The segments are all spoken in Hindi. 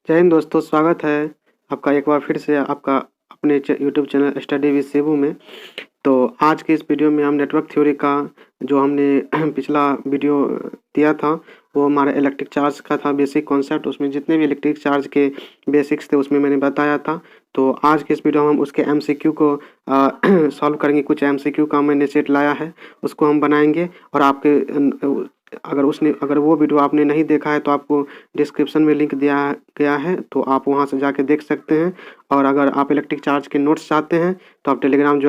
जय हिंद दोस्तों, स्वागत है आपका एक बार फिर से आपका अपने YouTube channel study with Shibu में। तो आज के इस वीडियो में हम नेटवर्क थ्योरी का जो हमने पिछला वीडियो दिया था वो हमारा इलेक्ट्रिक चार्ज का था, बेसिक कॉन्सेप्ट। उसमें जितने भी इलेक्ट्रिक चार्ज के बेसिक्स थे उसमें मैंने बताया था। तो आज के इस वीडियो में हम उसके एमसीक्यू को सॉल्व करेंगे। कुछ एमसीक्यू का मैंने सेट लाया है, उसको हम बनाएंगे। और आपके अगर वो वीडियो आपने नहीं देखा है तो आपको डिस्क्रिप्शन में लिंक दिया गया है, तो आप वहां से जाके देख सकते हैं। और अगर आप इलेक्ट्रिक चार्ज के नोट्स चाहते हैं तो आप टेलीग्राम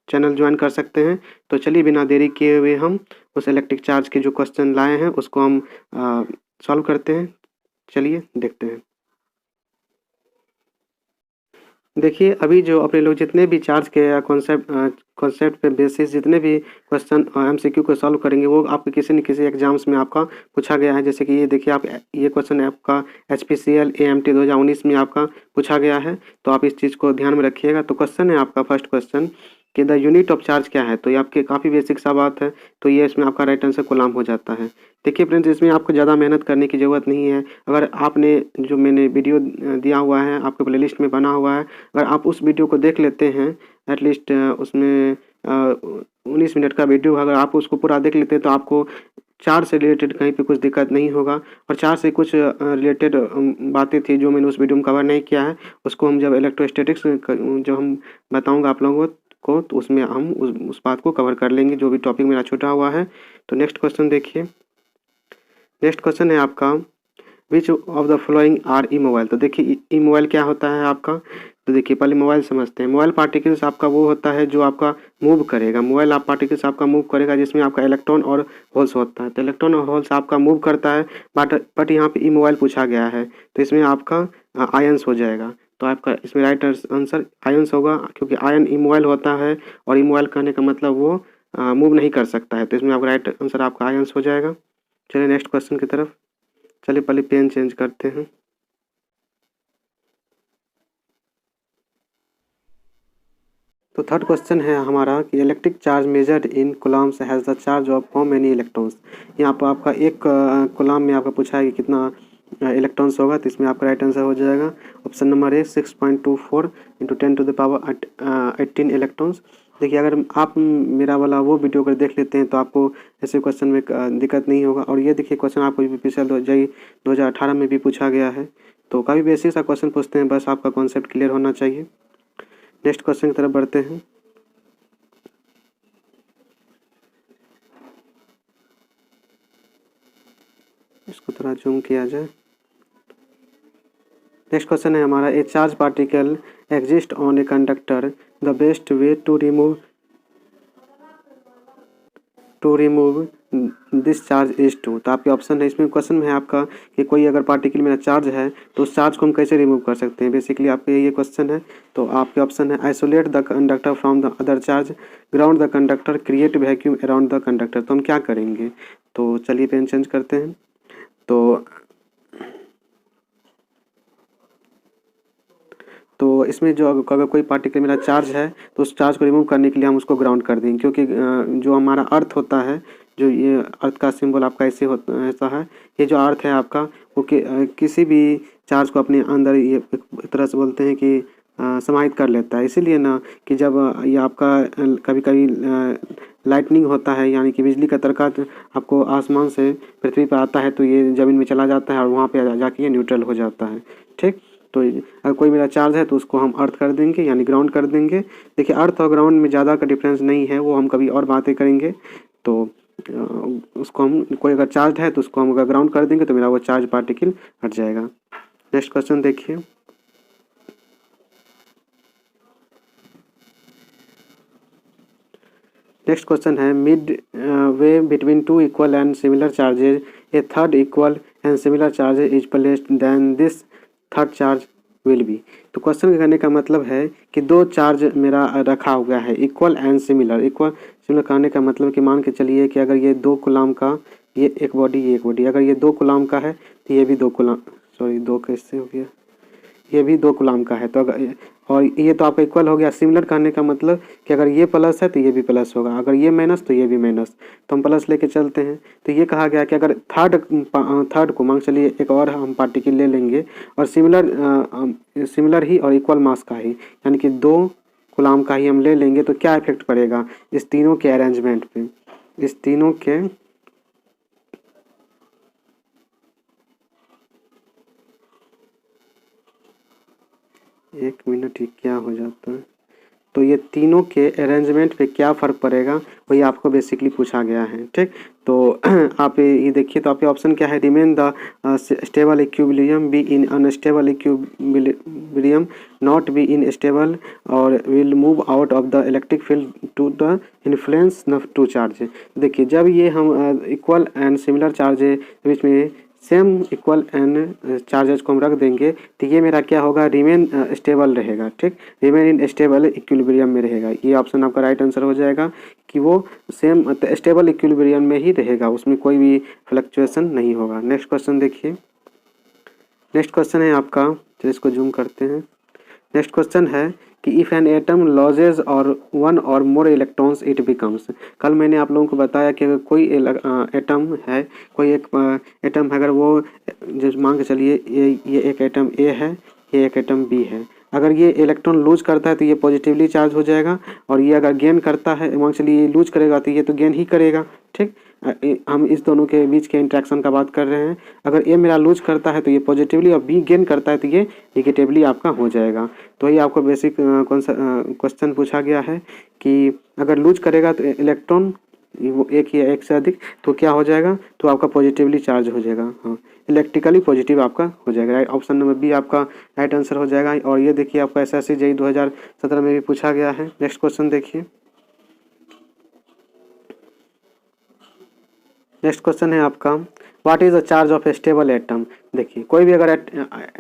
चैनल ज्वाइन कर सकते हैं। तो चलिए बिना देरी किए हुए हम उस इलेक्ट्रिक चार्ज के जो क्वेश्चन लाए हैं उसको हम सॉल्व करते हैं। चलिए देखते हैं। देखिए, अभी जो अपने लोग जितने भी चार्ज के कॉन्सेप्ट पे बेसिस जितने भी क्वेश्चन एमसीक्यू को सॉल्व करेंगे वो आपके किसी न किसी एग्जाम्स में आपका पूछा गया है। जैसे कि ये देखिए, आप ये क्वेश्चन आपका HPCL AMT 2019 में आपका पूछा गया है, तो आप इस चीज़ को ध्यान में रखिएगा। तो क्वेश्चन है आपका फर्स्ट क्वेश्चन कि द यूनिट ऑफ चार्ज क्या है। तो ये आपके काफ़ी बेसिक सा बात है, तो ये इसमें आपका राइट आंसर कूलाम हो जाता है। देखिए फ्रेंड्स, इसमें आपको ज़्यादा मेहनत करने की ज़रूरत नहीं है। अगर आपने जो मैंने वीडियो दिया हुआ है आपके प्लेलिस्ट में बना हुआ है, अगर आप उस वीडियो को देख लेते हैं एटलीस्ट उसमें 19 मिनट का वीडियो, अगर आप उसको पूरा देख लेते हैं तो आपको चार्ज से रिलेटेड कहीं पे कुछ दिक्कत नहीं होगा। और चार्ज से कुछ रिलेटेड बातें थी जो मैंने उस वीडियो में कवर नहीं किया है, उसको हम जब इलेक्ट्रोस्टैटिक्स जो हम बताऊंगा आप लोगों को, तो उसमें हम उस बात को कवर कर लेंगे जो भी टॉपिक मेरा छूटा हुआ है। तो नेक्स्ट क्वेश्चन देखिए। नेक्स्ट क्वेश्चन है आपका which of the following R E mobile. तो देखिए ई मोबाइल क्या होता है आपका। तो देखिए पहले मोबाइल समझते हैं। मोबाइल पार्टिकल्स आपका वो होता है जो आपका मूव करेगा। मोबाइल आप पार्टिकल्स आपका मूव करेगा जिसमें आपका इलेक्ट्रॉन और होल्स होता है। तो इलेक्ट्रॉन और होल्स आपका मूव करता है, बट यहाँ पे ई मोबाइल पूछा गया है तो इसमें आपका आयंस हो जाएगा। तो आपका इसमें राइट आंसर आयंस होगा, क्योंकि आयन ई मोबाइल होता है और ई मोबाइल कहने का मतलब वो मूव नहीं कर सकता है। तो इसमें आपका राइट आंसर आपका आयंस हो जाएगा। चलिए नेक्स्ट क्वेश्चन की तरफ। चलिए पहले पेन चेंज करते हैं। तो थर्ड क्वेश्चन है हमारा कि electric charge measured in Coulomb's has the charge of how many electrons. यहाँ पर आपका एक कूलम में आपका पूछा है कि कितना इलेक्ट्रॉन्स होगा, तो इसमें आपका राइट आंसर हो जाएगा ऑप्शन नंबर ए 6.24 × 10⁻18 इलेक्ट्रॉन्स। देखिए अगर आप मेरा वाला वो वीडियो अगर देख लेते हैं तो आपको ऐसे क्वेश्चन में दिक्कत नहीं होगा। और ये देखिए क्वेश्चन आपको पिछले 2018 में भी पूछा गया है। तो काफ़ी बेसिक सा क्वेश्चन पूछते हैं, बस आपका कॉन्सेप्ट क्लियर होना चाहिए। नेक्स्ट क्वेश्चन की तरफ बढ़ते हैं। इसको थोड़ा जूम किया जाए। नेक्स्ट क्वेश्चन है हमारा a charge particle exist on a conductor, the best way to remove this charge is to. तो आपके ऑप्शन है, इसमें क्वेश्चन में है आपका कि कोई अगर पार्टिकल मेरा चार्ज है तो उस चार्ज को हम कैसे रिमूव कर सकते हैं, बेसिकली आपके ये क्वेश्चन है। तो आपके ऑप्शन है isolate the conductor from the other charge, ground the conductor, create vacuum around the conductor. तो हम क्या करेंगे, तो चलिए पेन चेंज करते हैं। तो इसमें जो अगर कोई पार्टिकल मेरा चार्ज है तो उस चार्ज को रिमूव करने के लिए हम उसको ग्राउंड कर देंगे, क्योंकि जो हमारा अर्थ होता है, जो ये अर्थ का सिंबल आपका ऐसा है, ये जो अर्थ है आपका वो किसी भी चार्ज को अपने अंदर ये एक तरह से बोलते हैं कि समाहित कर लेता है। इसीलिए ना कि जब ये आपका कभी कभी लाइटनिंग होता है, यानी कि बिजली का तड़का आपको आसमान से पृथ्वी पर आता है तो ये ज़मीन में चला जाता है और वहाँ पे जाके ये न्यूट्रल हो जाता है। ठीक, तो अगर कोई मेरा चार्ज है तो उसको हम अर्थ कर देंगे, यानी ग्राउंड कर देंगे। देखिए अर्थ और ग्राउंड में ज़्यादा का डिफरेंस नहीं है, वो हम कभी और बातें करेंगे। तो उसको हम कोई अगर चार्ज है तो उसको हम अगर ग्राउंड कर देंगे तो मेरा वो चार्ज पार्टिकल हट जाएगा। नेक्स्ट क्वेश्चन देखिए। नेक्स्ट क्वेश्चन है mid way between two equal and similar charges a third equal and similar charges is placed then this third charge will be. तो क्वेश्चन के कहने का मतलब है कि दो चार्ज मेरा रखा हुआ है equal and similar. Equal similar कहने का मतलब कि मान के चलिए कि अगर ये 2 कूलम का ये एक बॉडी, ये एक बॉडी, अगर ये 2 कूलम का है तो ये भी 2 कूलम, सॉरी 2 कैसे हो गया, ये भी 2 कूलाम का है। तो अगर और ये तो आपका इक्वल हो गया। सिमिलर कहने का मतलब कि अगर ये प्लस है तो ये भी प्लस होगा, अगर ये माइनस तो ये भी माइनस, तो हम प्लस लेके चलते हैं। तो ये कहा गया कि अगर थर्ड को मान चलिए एक और हम पार्टिकल ले लेंगे और सिमिलर ही और इक्वल मास का ही, यानी कि 2 कूलाम का ही हम ले लेंगे, तो क्या इफेक्ट पड़ेगा इस तीनों के अरेंजमेंट पे, इस तीनों के एक मिनट ही क्या हो जाता है, तो ये तीनों के अरेंजमेंट पे क्या फ़र्क पड़ेगा वही आपको बेसिकली पूछा गया है। ठीक, तो आप ये देखिए, तो आपके ऑप्शन क्या है, remain the stable equilibrium, be in unstable equilibrium, not be in stable, और will move out of the electric field to the influence the two charge. देखिए जब ये हम इक्वल एंड सिमिलर चार्ज बीच में सेम इक्वल एंड चार्जेस को हम रख देंगे, तो ये मेरा क्या होगा, रिमेन स्टेबल रहेगा। ठीक, रिमेन इन स्टेबल इक्विलिब्रियम में रहेगा। ये ऑप्शन आपका राइट आंसर हो जाएगा कि वो सेम स्टेबल इक्विलिब्रियम में ही रहेगा, उसमें कोई भी फ्लक्चुएशन नहीं होगा। नेक्स्ट क्वेश्चन देखिए, नेक्स्ट क्वेश्चन है आपका, चलिए इसको जूम करते हैं। नेक्स्ट क्वेश्चन है कि इफ़ एन एटम लॉजेज और 1 और मोर इलेक्ट्रॉन्स इट बिकम्स। कल मैंने आप लोगों को बताया कि अगर कोई एटम है, कोई एक एटम है, अगर वो जो मान के चलिए ये एक एटम ए है, ये एक एटम बी है, अगर ये इलेक्ट्रॉन लूज करता है तो ये पॉजिटिवली चार्ज हो जाएगा, और ये अगर गेन करता है, मान चलिए ये लूज करेगा तो ये तो गेन ही करेगा। ठीक, हम इस दोनों के बीच के इंट्रैक्शन का बात कर रहे हैं। अगर ए मेरा लूज करता है तो ये पॉजिटिवली, और बी गेन करता है तो ये निगेटिवली आपका हो जाएगा। तो ये आपको बेसिक क्वेश्चन पूछा गया है कि अगर लूज करेगा तो इलेक्ट्रॉन वो एक या एक से अधिक, तो क्या हो जाएगा, तो आपका पॉजिटिवली चार्ज हो जाएगा, हाँ इलेक्ट्रिकली पॉजिटिव आपका हो जाएगा। ऑप्शन नंबर बी आपका राइट आंसर हो जाएगा। और ये देखिए आपका SSC JEE 2017 में भी पूछा गया है। नेक्स्ट क्वेश्चन देखिए, नेक्स्ट क्वेश्चन है आपका, what is the charge of A stable atom. देखिए कोई भी अगर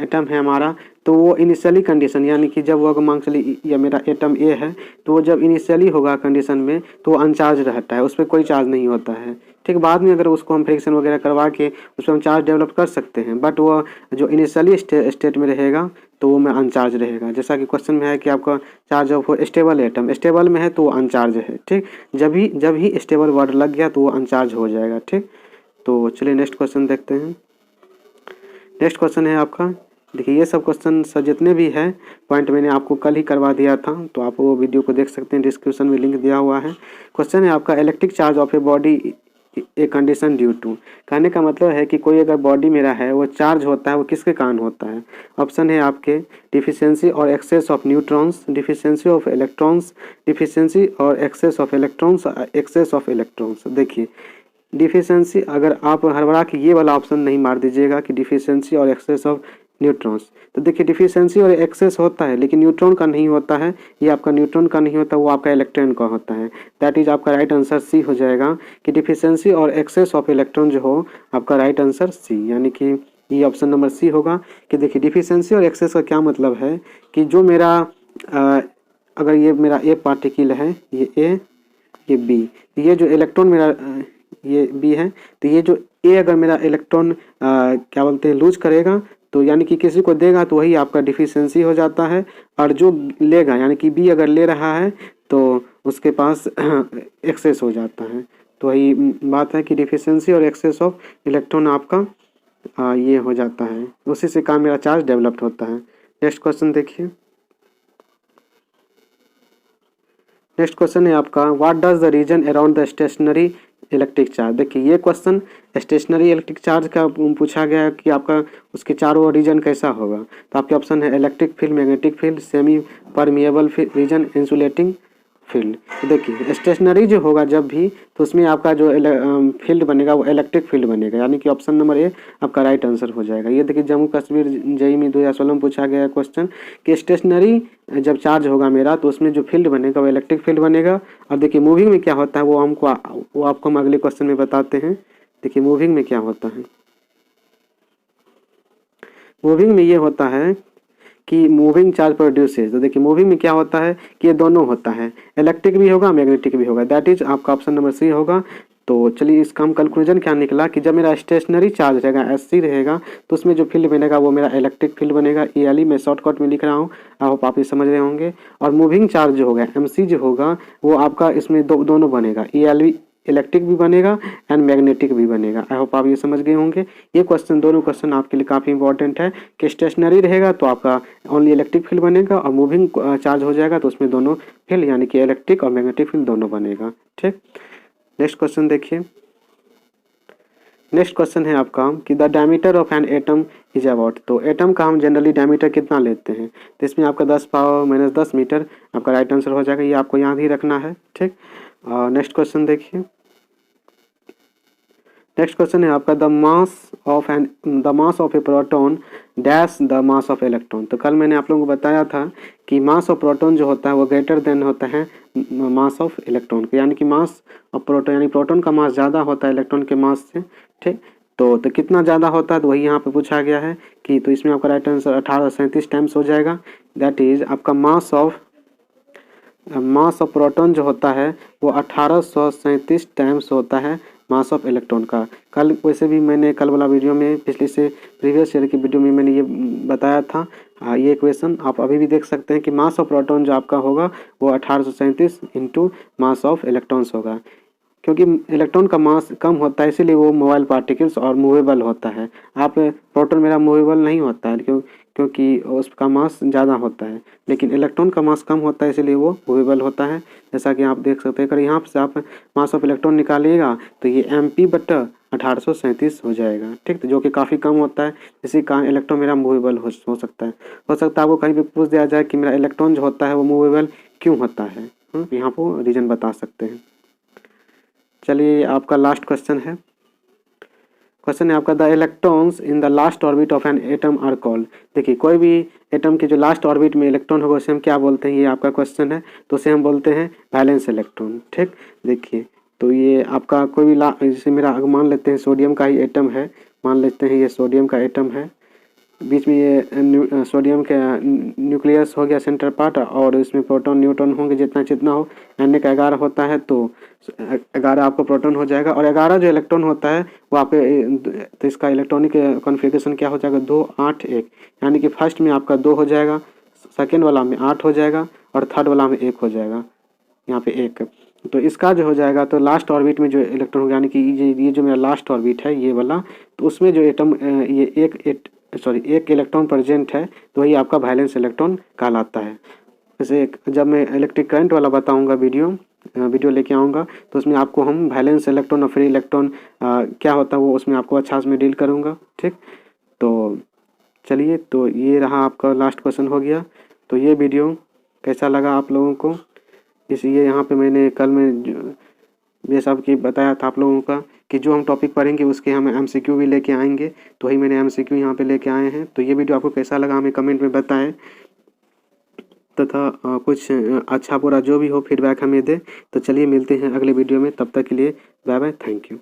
एटम है हमारा, तो वो इनिशियली कंडीशन, यानी कि जब वो अगर मान चलिए या मेरा एटम ए है, तो वो जब इनिशियली होगा कंडीशन में तो वो अनचार्ज रहता है, उस पर कोई चार्ज नहीं होता है। ठीक, बाद में अगर उसको हम फ्रिक्शन वगैरह करवा के उस पर हम चार्ज डेवलप कर सकते हैं, बट वो जो इनिशियली स्टेट में रहेगा तो वो में अनचार्ज रहेगा। जैसा कि क्वेश्चन में है कि आपका charge of stable atom, stable में है तो वो अनचार्ज है। ठीक, जब ही स्टेबल वर्ड लग गया तो वो अनचार्ज हो जाएगा। ठीक, तो चलिए नेक्स्ट क्वेश्चन देखते हैं। नेक्स्ट क्वेश्चन है आपका, देखिए ये सब क्वेश्चन जितने भी है पॉइंट मैंने आपको कल ही करवा दिया था, तो आप वो वीडियो को देख सकते हैं, डिस्क्रिप्शन में लिंक दिया हुआ है। क्वेश्चन है आपका, electric charge of a body a condition due to. कहने का मतलब है कि कोई अगर बॉडी मेरा है वो चार्ज होता है, वो किसके कारण होता है। ऑप्शन है आपके, डिफिशियंसी और excess of neutrons, deficiency of electrons, deficiency और excess of electrons, excess of electrons. देखिए डिफिशियंसी, अगर आप हड़बड़ा के ये वाला ऑप्शन नहीं मार दीजिएगा कि डिफिशियंसी और एक्सेस ऑफ न्यूट्रॉन्स, तो देखिए डिफिशियंसी और एक्सेस होता है लेकिन न्यूट्रॉन का नहीं होता है, ये आपका न्यूट्रॉन का नहीं होता, वो आपका इलेक्ट्रॉन का होता है। दैट इज आपका राइट आंसर सी हो जाएगा कि डिफिशियंसी और एक्सेस ऑफ इलेक्ट्रॉन जो हो आपका राइट आंसर सी, यानी कि ये ऑप्शन नंबर सी होगा। कि देखिए डिफिशियंसी और एक्सेस का क्या मतलब है कि जो मेरा अगर ये मेरा ए पार्टिकल है, ये ए ये बी, ये जो इलेक्ट्रॉन मेरा ये बी है, तो ये जो ए अगर मेरा इलेक्ट्रॉन क्या बोलते हैं लूज करेगा, तो यानी कि किसी को देगा तो वही आपका डिफिशियंसी हो जाता है, और जो लेगा यानी कि बी अगर ले रहा है तो उसके पास एक्सेस हो जाता है। तो वही बात है कि डिफिशियंसी और एक्सेस ऑफ इलेक्ट्रॉन आपका ये हो जाता है, उसी से काम मेरा चार्ज डेवलप्ड होता है। नेक्स्ट क्वेश्चन देखिए, नेक्स्ट क्वेश्चन है आपका, what does the region around the stationary electric charge. देखिए ये क्वेश्चन स्टेशनरी इलेक्ट्रिक चार्ज का पूछा गया है कि आपका उसके चारों रीजन कैसा होगा। तो आपके ऑप्शन है electric field, magnetic field, semi permeable region, insulating field. तो देखिए स्टेशनरी जो होगा जब भी, तो उसमें आपका जो फील्ड बनेगा वो इलेक्ट्रिक फील्ड बनेगा, यानी कि ऑप्शन नंबर ए आपका राइट आंसर हो जाएगा। ये देखिए जम्मू कश्मीर JEE में 2016 में पूछा गया क्वेश्चन कि स्टेशनरी जब चार्ज होगा मेरा तो उसमें जो फील्ड बनेगा वो इलेक्ट्रिक फील्ड बनेगा। और देखिए मूविंग में क्या होता है वो आपको हम अगले क्वेश्चन में बताते हैं। देखिए मूविंग में क्या होता है, मूविंग में ये होता है कि मूविंग चार्ज प्रोड्यूसेस। तो देखिए मूविंग में क्या होता है कि ये दोनों होता है, इलेक्ट्रिक भी होगा मैग्नेटिक भी होगा। दैट इज आपका ऑप्शन नंबर सी होगा तो चलिए इसका हम कंक्लूजन क्या निकला कि जब मेरा स्टेशनरी चार्ज रहेगा SC रहेगा तो उसमें जो फील्ड बनेगा वो मेरा इलेक्ट्रिक फील्ड बनेगा। ELE मैं शॉर्टकट में लिख रहा हूँ, आई होप आप ये समझ रहे होंगे। और मूविंग चार्ज जो होगा MC जो होगा वो आपका इसमें दोनों बनेगा, ELE इलेक्ट्रिक भी बनेगा एंड मैग्नेटिक भी बनेगा। आई होप आप ये समझ गए होंगे। ये क्वेश्चन दोनों क्वेश्चन आपके लिए काफ़ी इंपॉर्टेंट है कि स्टेशनरी रहेगा तो आपका ओनली इलेक्ट्रिक फील्ड बनेगा और मूविंग चार्ज हो जाएगा तो उसमें दोनों फील्ड यानी कि इलेक्ट्रिक और मैग्नेटिक फील्ड दोनों बनेगा। ठीक, नेक्स्ट क्वेश्चन देखिए। नेक्स्ट क्वेश्चन है आपका कि the diameter of an atom is about. तो एटम का हम जनरली डायमीटर कितना लेते हैं, तो इसमें आपका 10⁻⁻10 मीटर आपका राइट आंसर हो जाएगा। ये आपको याद ही रखना है। ठीक, नेक्स्ट क्वेश्चन देखिए। नेक्स्ट क्वेश्चन है आपका the mass of A proton dash the mass of electron. तो कल मैंने आप लोगों को बताया था कि मास ऑफ प्रोटॉन जो होता है वो ग्रेटर देन होता है मास ऑफ इलेक्ट्रॉन के, यानी कि मास ऑफ प्रोटॉन यानी प्रोटॉन का मास ज़्यादा होता है इलेक्ट्रॉन के मास से। ठीक, तो कितना ज़्यादा होता है तो वही यहाँ पे पूछा गया है कि, तो इसमें आपका राइट आंसर 1837 टाइम्स हो जाएगा। दैट इज आपका मास ऑफ प्रोटॉन जो होता है वो 1837 टाइम्स होता है मास ऑफ इलेक्ट्रॉन का। कल वैसे भी मैंने कल वाला वीडियो में प्रीवियस ईयर की वीडियो में मैंने ये बताया था। ये क्वेश्चन आप अभी भी देख सकते हैं कि मास ऑफ प्रोटॉन जो आपका होगा वो 1837 इंटू मास ऑफ इलेक्ट्रॉन्स होगा। क्योंकि इलेक्ट्रॉन का मास कम होता है इसीलिए वो मोबाइल पार्टिकल्स और मूवेबल होता है। आप प्रोटॉन मेरा मूवेबल नहीं होता है क्योंकि उसका मास ज़्यादा होता है, लेकिन इलेक्ट्रॉन का मास कम होता है इसीलिए वो मूवेबल होता है। जैसा कि आप देख सकते हैं, अगर यहाँ से आप मास ऑफ इलेक्ट्रॉन निकालिएगा तो ये MP/1837 हो जाएगा। ठीक, तो जो कि काफ़ी कम होता है, इसी कारण इलेक्ट्रॉन मेरा मूवेबल हो सकता है। हो सकता है आपको कहीं भी पूछ दिया जाए कि मेरा इलेक्ट्रॉन जो होता है वो मूवेबल क्यों होता है, यहाँ पर रीज़न बता सकते हैं। चलिए आपका लास्ट क्वेश्चन है। क्वेश्चन है आपका the electrons in the last orbit of an atom are called. देखिए कोई भी एटम के जो लास्ट ऑर्बिट में इलेक्ट्रॉन होगा उसे हम क्या बोलते हैं, ये आपका क्वेश्चन है, तो उसे हम बोलते हैं वैलेंस इलेक्ट्रॉन। ठीक, देखिए तो ये आपका कोई भी जैसे मेरा मान लेते हैं सोडियम का ही एटम है, मान लेते हैं ये सोडियम का एटम है, बीच में ये सोडियम का न्यूक्लियस हो गया सेंटर पार्ट, और इसमें प्रोटॉन न्यूट्रॉन होंगे जितना हो, Na का 11 होता है तो 11 आपको प्रोटॉन हो जाएगा, और 11 जो इलेक्ट्रॉन होता है वो आपके, तो इसका इलेक्ट्रॉनिक कॉन्फ़िगरेशन क्या हो जाएगा 2 8 1, यानी कि फर्स्ट में आपका 2 हो जाएगा, सेकेंड वाला में 8 हो जाएगा और थर्ड वाला में 1 हो जाएगा, यहाँ पे 1। तो इसका जो हो जाएगा तो लास्ट ऑर्बिट में जो इलेक्ट्रॉन होगा, यानी कि ये जो मेरा लास्ट ऑर्बिट है ये वाला, तो उसमें जो एटम ये एक इलेक्ट्रॉन प्रेजेंट है तो वही आपका वैलेंस इलेक्ट्रॉन कहलाता है। जैसे जब मैं इलेक्ट्रिक करंट वाला बताऊंगा वीडियो लेके आऊँगा तो उसमें आपको हम वैलेंस इलेक्ट्रॉन और फ्री इलेक्ट्रॉन क्या होता है वो उसमें आपको अच्छा से मैं डील करूँगा। ठीक, तो चलिए, तो ये रहा आपका लास्ट क्वेश्चन हो गया। तो ये वीडियो कैसा लगा आप लोगों को, इसलिए यहाँ पे मैंने कल में ये सब की बताया था आप लोगों का कि जो हम टॉपिक पढ़ेंगे उसके हम MCQ भी लेके आएंगे, तो वही मैंने MCQ यहाँ पे लेके आए हैं। तो ये वीडियो आपको कैसा लगा हमें कमेंट में बताएं, तथा कुछ अच्छा बुरा जो भी हो फीडबैक हमें दे। तो चलिए मिलते हैं अगले वीडियो में, तब तक के लिए बाय बाय, थैंक यू।